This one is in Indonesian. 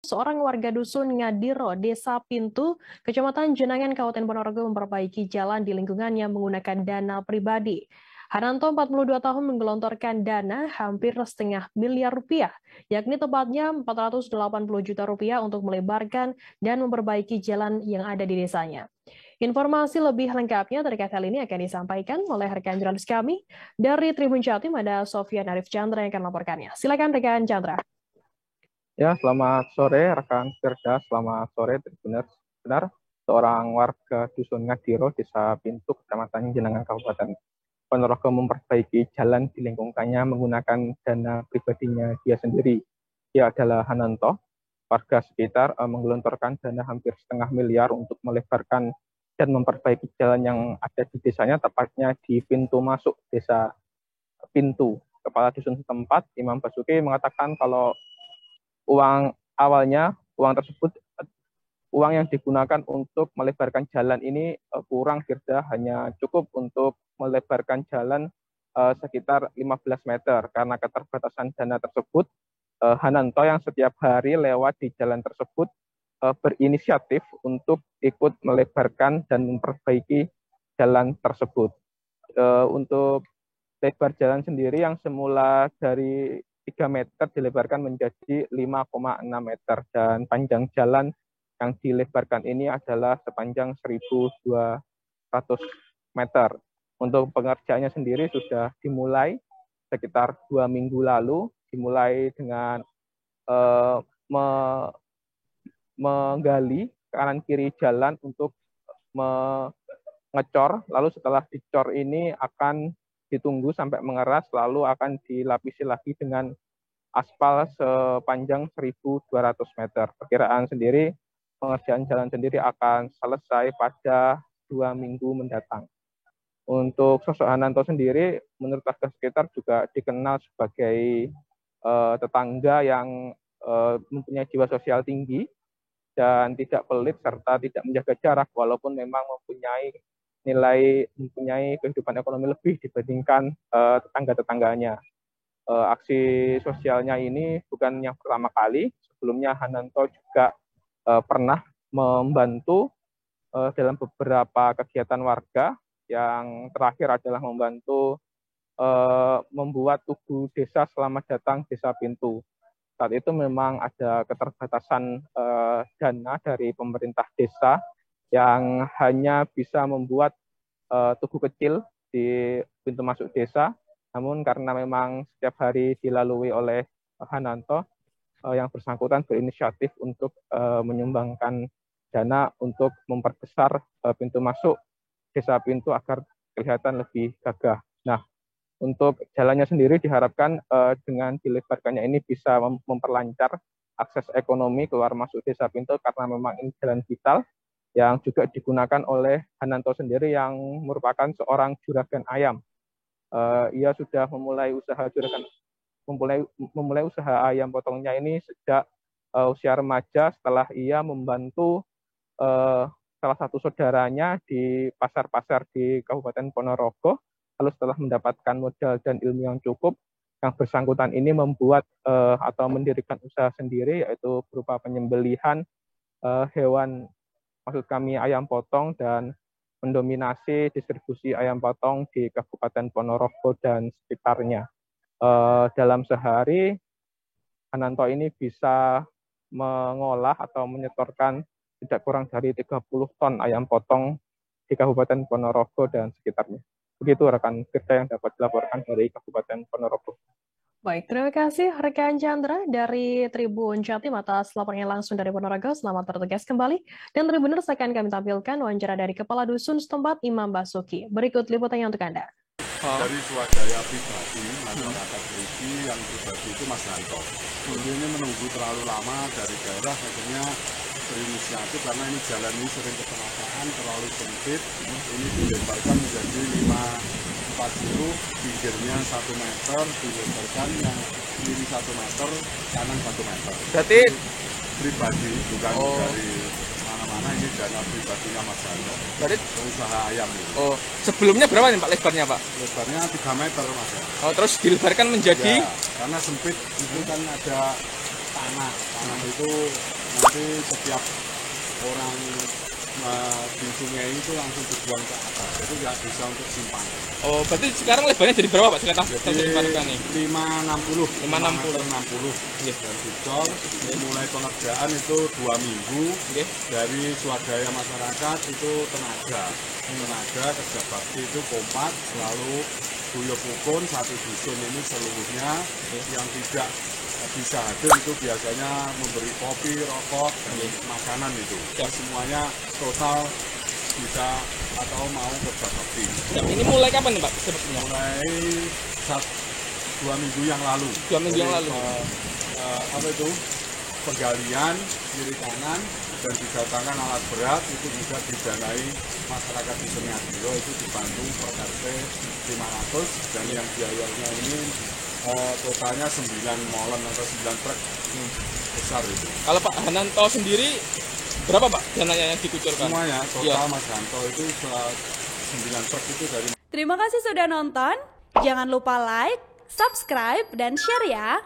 Seorang warga dusun Ngadiro, Desa Pintu, Kecamatan Jenangan, Kabupaten Ponorogo memperbaiki jalan di lingkungannya menggunakan dana pribadi. Hananto, 42 tahun, menggelontorkan dana hampir setengah miliar rupiah, yakni tepatnya 480 juta rupiah untuk melebarkan dan memperbaiki jalan yang ada di desanya. Informasi lebih lengkapnya terkait hal ini akan disampaikan oleh rekan jurnalis kami dari Tribun Jatim, ada Sofyan Arif Chandra yang akan melaporkannya. Silakan rekan Chandra. Ya, selamat sore rekan Firda, selamat sore Tribuners. Benar, seorang warga Dusun Ngadiro, Desa Pintu, Kecamatan Jenangan, Kabupaten Ponorogo memperbaiki jalan di lingkungannya menggunakan dana pribadinya dia sendiri. Dia adalah Hananto, warga sekitar menggelontorkan dana hampir setengah miliar untuk melebarkan dan memperbaiki jalan yang ada di desanya, tepatnya di pintu masuk desa Pintu. Kepala dusun setempat, Imam Basuki, mengatakan kalau uang tersebut, uang yang digunakan untuk melebarkan jalan ini kurang, Firda, hanya cukup untuk melebarkan jalan sekitar 15 meter. Karena keterbatasan dana tersebut, Hananto yang setiap hari lewat di jalan tersebut berinisiatif untuk ikut melebarkan dan memperbaiki jalan tersebut. Untuk lebar jalan sendiri yang semula dari 3 meter dilebarkan menjadi 5,6 meter, dan panjang jalan yang dilebarkan ini adalah sepanjang 1.200 meter. Untuk pengerjaannya sendiri sudah dimulai sekitar 2 minggu lalu, dimulai dengan menggali kanan kiri jalan untuk mengecor, lalu setelah dicor ini akan ditunggu sampai mengeras, lalu akan dilapisi lagi dengan aspal sepanjang 1.200 meter. Perkiraan sendiri, pengerjaan jalan sendiri akan selesai pada 2 minggu mendatang. Untuk sosok Hananto sendiri, menurut warga sekitar juga dikenal sebagai tetangga yang mempunyai jiwa sosial tinggi dan tidak pelit serta tidak menjaga jarak, walaupun memang mempunyai kehidupan ekonomi lebih dibandingkan tetangga-tetangganya. Aksi sosialnya ini bukan yang pertama kali. Sebelumnya Hananto juga pernah membantu dalam beberapa kegiatan warga. Yang terakhir adalah membantu membuat tugu desa Selamat Datang Desa Pintu. Saat itu memang ada keterbatasan dana dari pemerintah desa yang hanya bisa membuat tugu kecil di pintu masuk desa. Namun karena memang setiap hari dilalui oleh Hananto, yang bersangkutan berinisiatif untuk menyumbangkan dana untuk memperbesar pintu masuk desa Pintu agar kelihatan lebih gagah. Nah, untuk jalannya sendiri diharapkan dengan dilebarkannya ini bisa memperlancar akses ekonomi keluar masuk desa Pintu, karena memang ini jalan vital yang juga digunakan oleh Hananto sendiri yang merupakan seorang juragan ayam. Ia sudah memulai usaha ayam potongnya ini sejak usia remaja, setelah ia membantu salah satu saudaranya di pasar-pasar di Kabupaten Ponorogo. Lalu setelah mendapatkan modal dan ilmu yang cukup, yang bersangkutan ini membuat atau mendirikan usaha sendiri, yaitu berupa penyembelihan hewan, maksud kami ayam potong, dan mendominasi distribusi ayam potong di Kabupaten Ponorogo dan sekitarnya. Dalam sehari, Hananto ini bisa mengolah atau menyetorkan tidak kurang dari 30 ton ayam potong di Kabupaten Ponorogo dan sekitarnya. Begitu rekan Firda yang dapat dilaporkan dari Kabupaten Ponorogo. Baik, terima kasih rekan Chandra dari Tribun Jatim atas laporannya langsung dari Ponorogo. Selamat bertugas kembali. Dan Tribuners, akan kami tampilkan wawancara dari Kepala Dusun setempat, Imam Basuki. Berikut liputannya untuk Anda. Dari swadaya pribadi, masyarakat Riki yang pribadi itu Mas Hanto. Ini menunggu terlalu lama dari daerah, akhirnya berinisiatif karena ini jalan ini sering kecelakaan, terlalu sempit. Ini dilemparkan menjadi 540, pinggirnya 1 meter, dilemparkan yang kiri 1 meter, kanan 1 meter. Berarti pribadi, bukan dari mana-mana, ini dana pribadinya Mas Hanto. Berarti usaha ayam itu. Oh, sebelumnya berapa nih Pak lebarnya, Pak? Lebarnya 3 meter, Mas. Oh, terus dilebarkan menjadi? Ya, karena sempit itu kan ada tanah itu nanti setiap orang di sungai itu langsung dibuang ke atas, jadi nggak bisa untuk simpan. Oh, berarti sekarang lebarnya jadi berapa Pak? Sekarang Jadi 560 Yes. dan dicor. Mulai pengerjaan itu 2 minggu. Yes. Dari swadaya masyarakat itu tenaga kerja bakti itu kompak, selalu guyub rukun satu dusun ini seluruhnya. Yang tidak bisa hadir itu biasanya memberi kopi, rokok, dan makanan itu. Dan semuanya total bisa atau mau kerja bakti. Ya, ini mulai kapan nih Pak sebetulnya? Mulai 2 minggu yang lalu. 2 minggu yang lalu. Penggalian kiri kanan dan didatangkan alat berat itu bisa didanai masyarakat di Sungai Adiro, itu dibantu per RT 500, dan yang biayanya ini totalnya 9 molen atau 9 truk besar itu. Kalau Pak Hananto sendiri berapa Pak dananya yang dikucurkan? Semuanya total Mas Hanto itu 9 truk itu dari. Terima kasih sudah nonton. Jangan lupa like, subscribe, dan share ya.